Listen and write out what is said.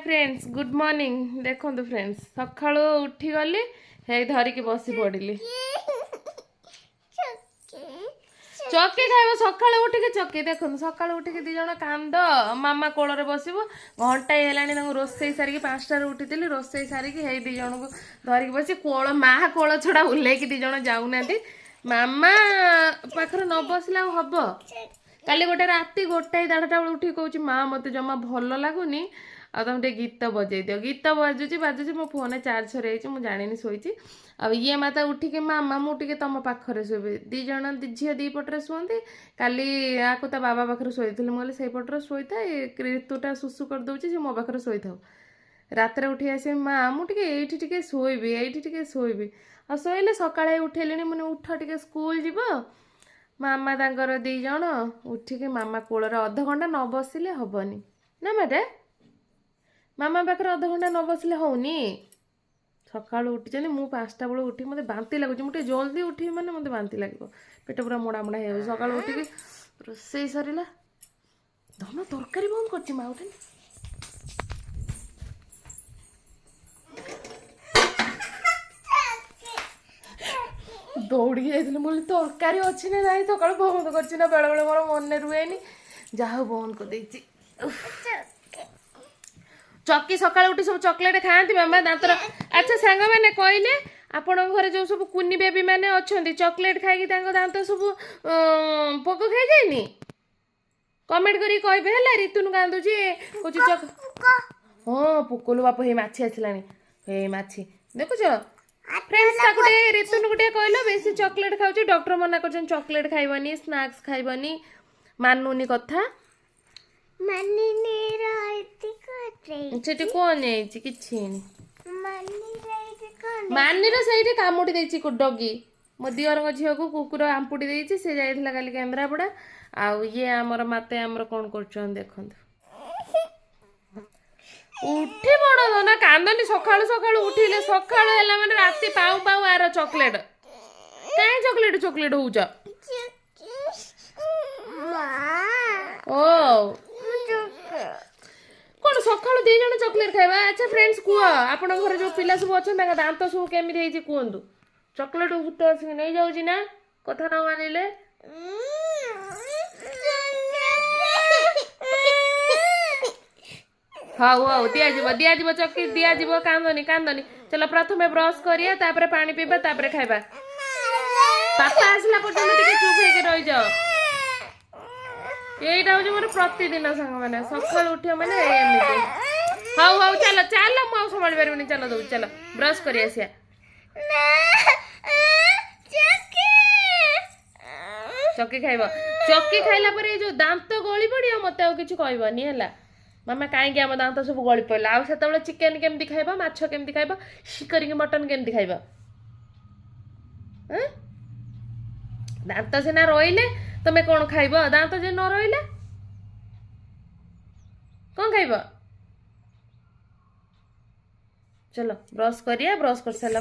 friends good morning देखो friends सका उठी गली हे धरिकी बसी पड़िली चक्की खाइब सका उठिक चक्की देखो सका उठिक दी जन कांद मामा कोल बसब घंटाए है रोसई सारिकी 5टार उठी रोसई सारिकी हे दी जन को धरिकी बस कोल माँ कोल छड़ा ओह्लैक दी जन जाऊना मामा पाखर न बसला हम काली गोटे राति 1:30 बेल उठी कौच माँ मत जमा भल लगुनि आ तुम गीत बजे दियो गीत बाजुची बाजुची मो फोन चार्ज सर मुझे जानी शोची आ ये माता उठिक मामा मुझे तुम पाखे शोबे दी जन झील दी पटे शुंती काली आपको ता बाबा पाखे शोई मुझे से पटर शोई था ऋतुटा सुसु कर दूसरी मो पाखे शोई था रात उठी आस माँ मुझे शोबी ये शोबी आ शोले सका उठेली मैंने उठ टे स्कूल जीव मामा तांकर दी जन उठिक मामा कोल अध घंटा न बसिले हेनी ना माटे मामा पाखे अध घंटा न बसिले होनी सका उठी मु 5टा बेलू उठी मत बांति लगुच मुझे जल्दी उठी मैंने मत बांति लगे पेट पूरा मोड़ा मोड़ा हो सका उठिक रोसई सरला धन तरकारी बंद कर माँ उठे दौड़ी जाइए बोली तरकारी अच्छी ना ना सका बंद कर बेले बेले मोर मन रुए जहाँ बंद कर चक्की सका उठी सब चॉकलेट खाती मामा दांतर अच्छा सांग मैंने कहले आपण घर जो सब कुनी बेबी मैंने अच्छा चॉकलेट खाई दांत सब पोक खाई जाए कमेंट करी कहे है ऋतुन कांदुची हाँ पुकुलु बाप हे माछी आसला हे माछी देखुच फ्रेंड्स ऋतुन गोटे कहल बेसी चॉकलेट खाऊँ डॉक्टर मना कर चॉकलेट खाइबनी स्नैक्स खाइबनी मानुनी कथा कौन मानी से कामुटी देती डगी मो दियर झील को कुकुर आंपुटी देती से जाइला काली केन्द्रापड़ा आउ ये आमर माते आमर कौन कर देखो उठी पड़ ना कांदनी सका सका उठिले सका मैंने राति पाऊ पाऊ आर चॉकलेट कहीं चॉकलेट चॉकलेट हो कौन सका दी जन चॉकलेट खाइबा अच्छा फ्रेंड्स कह आप घर जो पिला सब अच्छा दांत सब केमी कहतु चॉकलेट भूत आसिक नहीं जाऊँ ना कथा न मानिले हाउ हाउ दिज्व चक्की दिज्व कांदनी कांदनी चलो प्रथम ब्रश करिया तापर पानी पीबा तापर खाइबा पापा आसला पर्यंत टिके चुप होके रही जाओ यहीटा हूँ मोर प्रतिदिन सांग मैंने सका उठे मैंने एमती हाउ हाउ चलो चलो मुझे संभाल पारि चलो दो चलो ब्रश कर चक्की खाइब चक्की खाइला पर जो दांत गली पड़ो मत आ कि कहबनी है मामा कहीं आम दांत सब गली पड़ा आउ से चिकेन केमती खाइब माछ केमती खाइब शिकरी मटन केमती खाइब दांत सीना रहिले तमें कौन खाइब दांत जे न रहिले कौन खाइब चलो ब्रश करिया ब्रश कर सारा